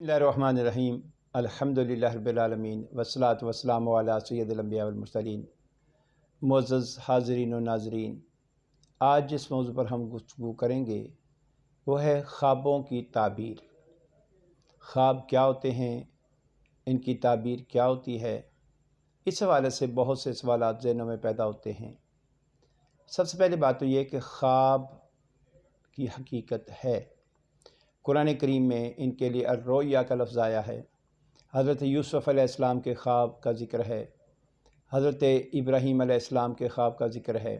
बिस्मिल्लाहिर्रहमानिर्रहीम अल्हम्दुलिल्लाहि रब्बिल आलमीन वस्सलातु वस्सलामु अला सय्यिदिल अंबिया वल मुरसलीन। मुअज़्ज़ज़ हाज़रीन व नाज़रीन, आज जिस मौज़ू पर हम गुफ्तगू करेंगे वो है ख्वाबों की ताबीर। ख्वाब क्या होते हैं, इनकी ताबीर क्या होती है। इस हवाले से बहुत से सवालात ज़हनों में पैदा होते हैं। सबसे पहली बात तो ये कि ख्वाब की हकीकत है। कुरान करीम में इनके लिए अर्रोया का लफ्ज़ आया है। हज़रत यूसुफ़ अलैहिस्सलाम के ख्वाब का ज़िक्र है, हज़रत इब्राहीम अलैहिस्सलाम के ख्वाब का ज़िक्र है।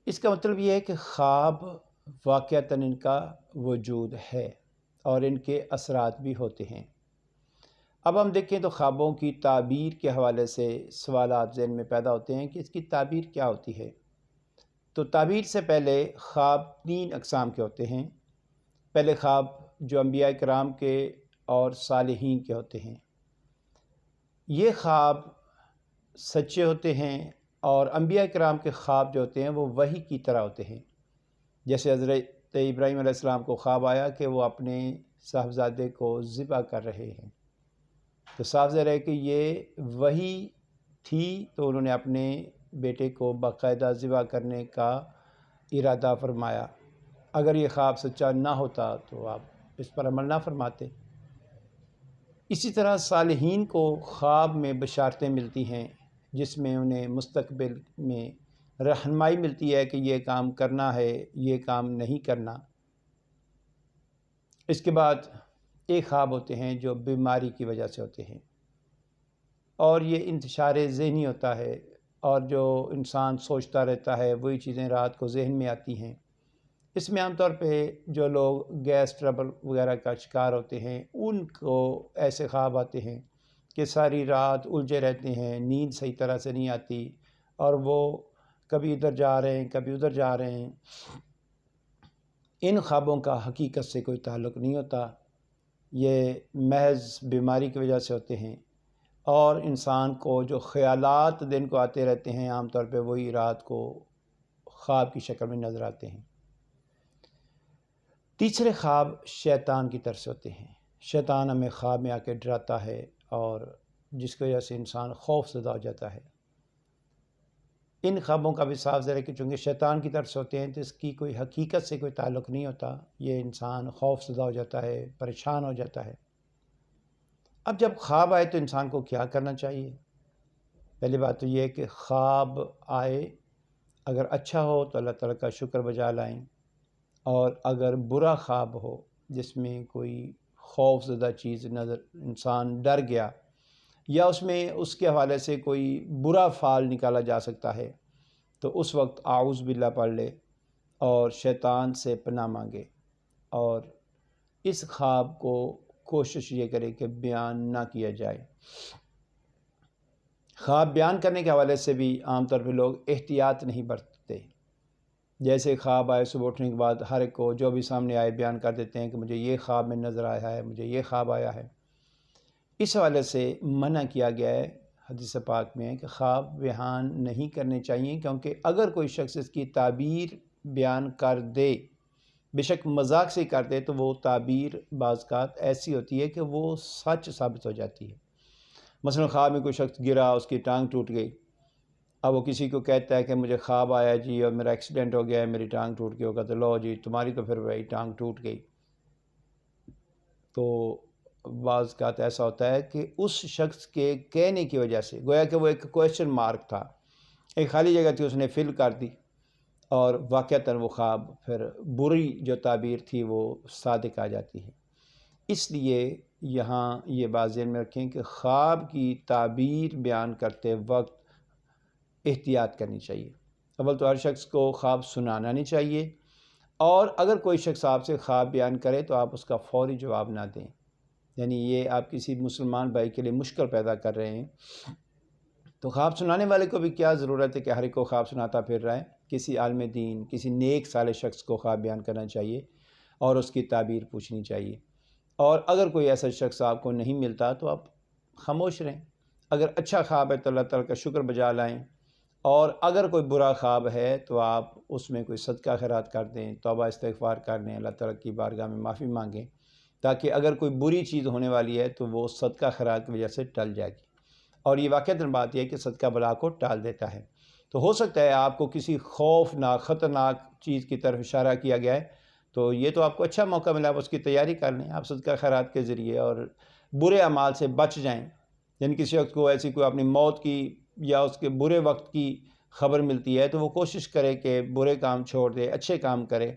इसका मतलब ये है कि ख्वाब वाक़अतन इनका वजूद है और इनके असरात भी होते हैं। अब हम देखें तो ख्वाबों की ताबीर के हवाले से सवालात ज़हन में पैदा होते हैं कि इसकी ताबीर क्या होती है। तो ताबीर से पहले ख्वाब 3 अक़साम के होते हैं। पहले ख्वाब जो अंबिया किराम के और सालिहीन के होते हैं, ये ख्वाब सच्चे होते हैं और अंबिया किराम के ख्वाब जो होते हैं वो वही की तरह होते हैं। जैसे हज़रत इब्राहीम अलैहिस्सलाम को ख्वाब आया कि वो अपने साहबज़ादे को ज़िबा कर रहे हैं, तो साफ ज़ाहिर है कि ये वही थी, तो उन्होंने अपने बेटे को बाकायदा ज़िबा करने का इरादा फरमाया। अगर ये ख्वाब सच्चा ना होता तो आप इस पर अमल ना फरमाते। इसी तरह सालिहीन को ख्वाब में बशारतें मिलती हैं जिसमें उन्हें मुस्तक़बिल में रहनुमाई मिलती है कि ये काम करना है, ये काम नहीं करना। इसके बाद एक ख्वाब होते हैं जो बीमारी की वजह से होते हैं और ये इंतशार ज़हनी होता है और जो इंसान सोचता रहता है वही चीज़ें रात को जहन में आती हैं। इसमें आमतौर पे जो लोग गैस ट्रबल वगैरह का शिकार होते हैं उनको ऐसे ख्वाब आते हैं कि सारी रात उलझे रहते हैं, नींद सही तरह से नहीं आती और वो कभी इधर जा रहे हैं, कभी उधर जा रहे हैं। इन ख्वाबों का हकीकत से कोई ताल्लुक़ नहीं होता, ये महज़ बीमारी की वजह से होते हैं और इंसान को जो ख़यालात दिन को आते रहते हैं आमतौर पे वही रात को ख्वाब की शक्ल में नज़र आते हैं। तीसरे ख्वाब शैतान की तरफ से होते हैं। शैतान हमें ख्वाब में आके डराता है और जिसकी वजह से इंसान खौफज़दा हो जाता है। इन ख्वाबों का भी साफ ज़ाहिर है कि चूँकि शैतान की तरफ से होते हैं तो इसकी कोई हकीकत से कोई ताल्लुक़ नहीं होता। ये इंसान खौफज़दा हो जाता है, परेशान हो जाता है। अब जब ख्वाब आए तो इंसान को क्या करना चाहिए? पहली बात तो ये है कि ख्वाब आए, अगर अच्छा हो तो अल्लाह ताला का शुक्र बजा लाएँ और अगर बुरा ख्वाब हो जिसमें कोई खौफज़दा चीज़ नज़र, इंसान डर गया या उसमें उसके हवाले से कोई बुरा फ़ाल निकाला जा सकता है, तो उस वक्त आऊज़ बिल्लाह पढ़ ले और शैतान से पनाह मांगे और इस ख्वाब को कोशिश ये करे कि बयान ना किया जाए। ख्वाब बयान करने के हवाले से भी आमतौर पर लोग एहतियात नहीं बरतते। जैसे ख्वाब आए, सुबह उठने के बाद हर एक को जो भी सामने आए बयान कर देते हैं कि मुझे ये ख्वाब में नज़र आया है, मुझे ये ख्वाब आया है। इस हवाले से मना किया गया है हदीस पाक में कि ख्वाब बयान नहीं करने चाहिए, क्योंकि अगर कोई शख्स इसकी ताबीर बयान कर दे, बेशक मजाक से कर दे, तो वो ताबीर बाज़ ऐसी होती है कि वो सच साबित हो जाती है। मसलन ख्वाब में कोई शख्स गिरा, उसकी टांग टूट गई। अब वो किसी को कहता है कि मुझे ख्वाब आया जी और मेरा एक्सीडेंट हो गया है, मेरी टांग टूट गई होगा, तो लो जी तुम्हारी तो फिर भाई टांग टूट गई। तो बाज़ का ऐसा होता है कि उस शख्स के कहने की वजह से गोया कि वो एक क्वेश्चन मार्क था, एक खाली जगह थी, उसने फिल कर दी और वाक़अतन वो ख्वाब फिर बुरी जो ताबीर थी वो सादिक आ जाती है। इसलिए यहाँ ये बात ज़हन में रखें कि ख्वाब की ताबीर बयान करते वक्त एहतियात करनी चाहिए। अव्वल तो हर शख्स को ख्वाब सुनाना नहीं चाहिए और अगर कोई शख्स आपसे ख्वाब बयान करे तो आप उसका फ़ौरी जवाब ना दें, यानी ये आप किसी मुसलमान भाई के लिए मुश्किल पैदा कर रहे हैं। तो ख्वाब सुनाने वाले को भी क्या ज़रूरत है कि हर एक को ख्वाब सुनाता फिर रहा है। किसी आलिम दीन, किसी नेक साले शख्स को ख्वाब बयान करना चाहिए और उसकी ताबीर पूछनी चाहिए। और अगर कोई ऐसा शख्स आपको नहीं मिलता तो आप खामोश रहें। अगर अच्छा ख्वाब है तो अल्लाह ताला का शुक्र बजा लाएँ और अगर कोई बुरा ख्वाब है तो आप उसमें कोई सदका खैरात कर दें, तौबा इस्तिग़फ़ार कर लें, अल्लाह ताला की बारगाह में माफ़ी मांगें تاکہ اگر کوئی بری چیز ہونے والی ہے تو وہ صدقہ خیرات کی وجہ سے ٹل جائے گی۔ اور یہ واقعتاً بات یہ ہے کہ صدقہ بلا کو ٹال دیتا ہے۔ تو ہو سکتا ہے آپ کو کسی خوفناک خطرناک چیز کی طرف اشارہ کیا گیا ہے، تو یہ تو آپ کو اچھا موقع ملا، آپ اس کی تیاری کر لیں، آپ صدقہ خیرات کے ذریعے، اور برے اعمال سے بچ جائیں۔ یعنی کسی شخص کو ایسی کوئی اپنی موت کی یا اس کے برے وقت کی خبر ملتی ہے تو وہ کوشش کرے کہ برے کام چھوڑ دے، اچھے کام کرے،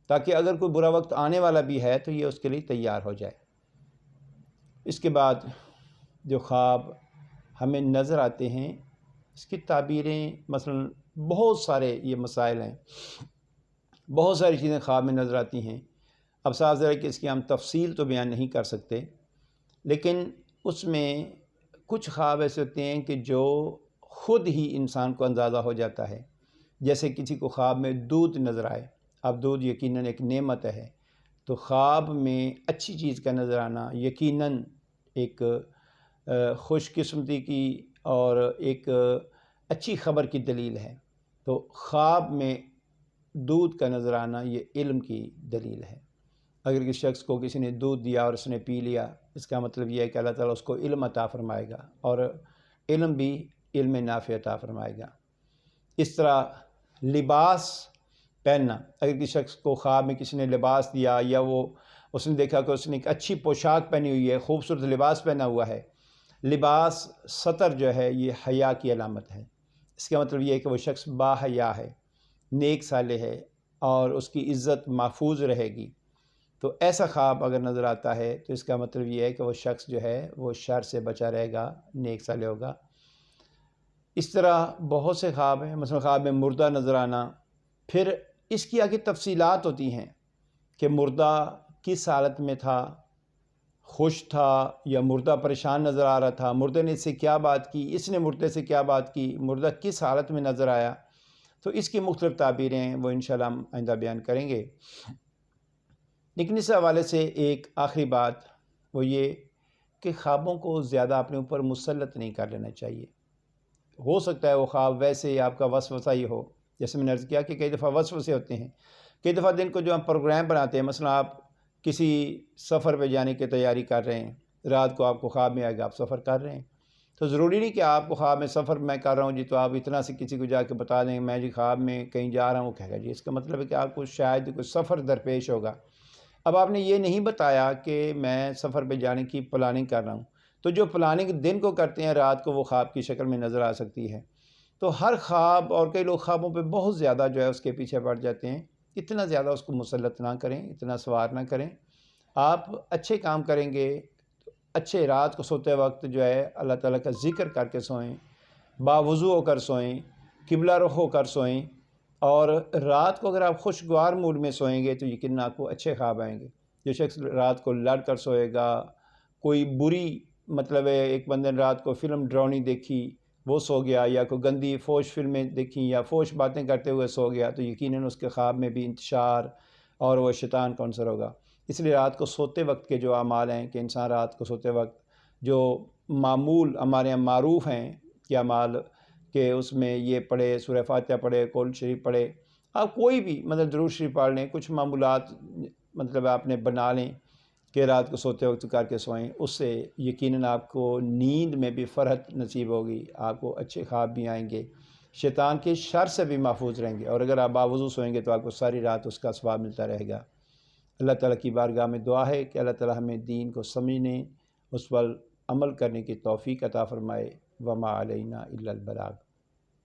تاکہ اگر کوئی برا وقت آنے والا بھی ہے تو یہ اس کے لیے تیار ہو جائے۔ اس کے بعد جو خواب ہمیں نظر آتے ہیں اس کی تعبیریں، مثلا بہت سارے یہ مسائل ہیں، بہت ساری چیزیں خواب میں نظر آتی ہیں۔ اب صاف ظاہر ہے کہ اس کی ہم تفصیل تو بیان نہیں کر سکتے، لیکن اس میں کچھ خواب ایسے ہوتے ہیں کہ جو خود ہی انسان کو اندازہ ہو جاتا ہے۔ جیسے کسی کو خواب میں دودھ نظر آئے، اب دودھ یقیناً ایک نعمت ہے، تو خواب میں اچھی چیز کا نظر آنا یقیناً ایک خوش قسمتی کی اور ایک اچھی خبر کی دلیل ہے۔ تو خواب میں دودھ کا نظر آنا یہ علم کی دلیل ہے۔ اگر کسی شخص کو کسی نے دودھ دیا اور اس نے پی لیا، اس کا مطلب یہ ہے کہ اللہ تعالیٰ اس کو علم عطا فرمائے گا، اور علم بھی علم نافع عطا فرمائے گا۔ اس طرح لباس پہننا، اگر کسی شخص کو خواب میں کسی نے لباس دیا یا اس نے دیکھا کہ اس نے ایک اچھی پوشاک پہنی ہوئی ہے، خوبصورت لباس پہنا ہوا ہے، لباس ستر جو ہے یہ حیا کی علامت ہے۔ اس کا مطلب یہ ہے کہ وہ شخص با حیا ہے، نیک صالح ہے، اور اس کی عزت محفوظ رہے گی۔ تو ایسا خواب اگر نظر آتا ہے تو اس کا مطلب یہ ہے کہ وہ شخص جو ہے وہ شر سے بچا رہے گا، نیک صالح ہوگا۔ اس طرح بہت سے خواب ہیں، مثلا خواب میں مردہ نظر آنا، پھر اس کی آگے تفصیلات ہوتی ہیں کہ مردہ کس حالت میں تھا، خوش تھا یا مردہ پریشان نظر آ رہا تھا، مردے نے اس سے کیا بات کی، اس نے مردے سے کیا بات کی، مردہ کس حالت میں نظر آیا۔ تو اس کی مختلف تعبیریں وہ انشاءاللہ ہم آئندہ بیان کریں گے۔ لیکن اس حوالے سے ایک آخری بات وہ یہ کہ خوابوں کو زیادہ اپنے اوپر مسلط نہیں کر لینا چاہیے۔ ہو سکتا ہے وہ خواب ویسے آپ کا وسوسہ ہی ہو، جیسے میں نے عرض کیا کہ کئی دفعہ وسوسے ہوتے ہیں، کئی دفعہ دن کو جو ہم پروگرام بناتے ہیں، مثلا آپ کسی سفر پہ جانے کی تیاری کر رہے ہیں، رات کو آپ کو خواب میں آئے گا آپ سفر کر رہے ہیں، تو ضروری نہیں کہ آپ کو خواب میں سفر میں کر رہا ہوں جی، تو آپ اتنا سے کسی کو جا کے بتا دیں میں جی خواب میں کہیں جا رہا ہوں، وہ کہے گا جی اس کا مطلب ہے کہ آپ کو شاید کوئی سفر درپیش ہوگا۔ اب آپ نے یہ نہیں بتایا کہ میں سفر پہ جانے کی پلاننگ کر رہا ہوں، تو جو پلاننگ دن کو کرتے ہیں رات کو وہ خواب کی شکل میں نظر آ سکتی ہے۔ تو ہر خواب، اور کئی لوگ خوابوں پہ بہت زیادہ جو ہے اس کے پیچھے پڑ جاتے ہیں، اتنا زیادہ اس کو مسلط نہ کریں، اتنا سوار نہ کریں۔ آپ اچھے کام کریں گے، اچھے رات کو سوتے وقت جو ہے اللہ تعالیٰ کا ذکر کر کے سوئیں، باوضو ہو کر سوئیں، قبلہ رخ ہو کر سوئیں، اور رات کو اگر آپ خوشگوار موڈ میں سوئیں گے تو یقیناً آپ کو اچھے خواب آئیں گے۔ جو شخص رات کو لڑ کر سوئے گا، کوئی بری مطلب ہے ایک بندے نے رات کو فلم ڈرونی دیکھی وہ سو گیا، یا کوئی گندی فوش فلمیں دیکھیں یا فوش باتیں کرتے ہوئے سو گیا، تو یقیناً اس کے خواب میں بھی انتشار اور وہ شیطان کا عنصر ہوگا۔ اس لیے رات کو سوتے وقت کے جو اعمال ہیں کہ انسان رات کو سوتے وقت جو معمول ہمارے یہاں معروف ہیں کہ اعمال، کہ اس میں یہ پڑھے، سورہ فاتحہ پڑھے، قرآن شریف پڑھے، آپ کوئی بھی مطلب درود شریف پڑھ لیں، کچھ معمولات مطلب آپ نے بنا لیں کہ رات کو سوتے وقت کر کے سوئیں، اس سے یقیناً آپ کو نیند میں بھی فرحت نصیب ہوگی، آپ کو اچھے خواب بھی آئیں گے، شیطان کے شر سے بھی محفوظ رہیں گے، اور اگر آپ باوضو سوئیں گے تو آپ کو ساری رات اس کا ثواب ملتا رہے گا۔ اللہ تعالیٰ کی بارگاہ میں دعا ہے کہ اللہ تعالیٰ ہمیں دین کو سمجھنے، اس پر عمل کرنے کی توفیق عطا فرمائے۔ وما علینا الا البلاغ۔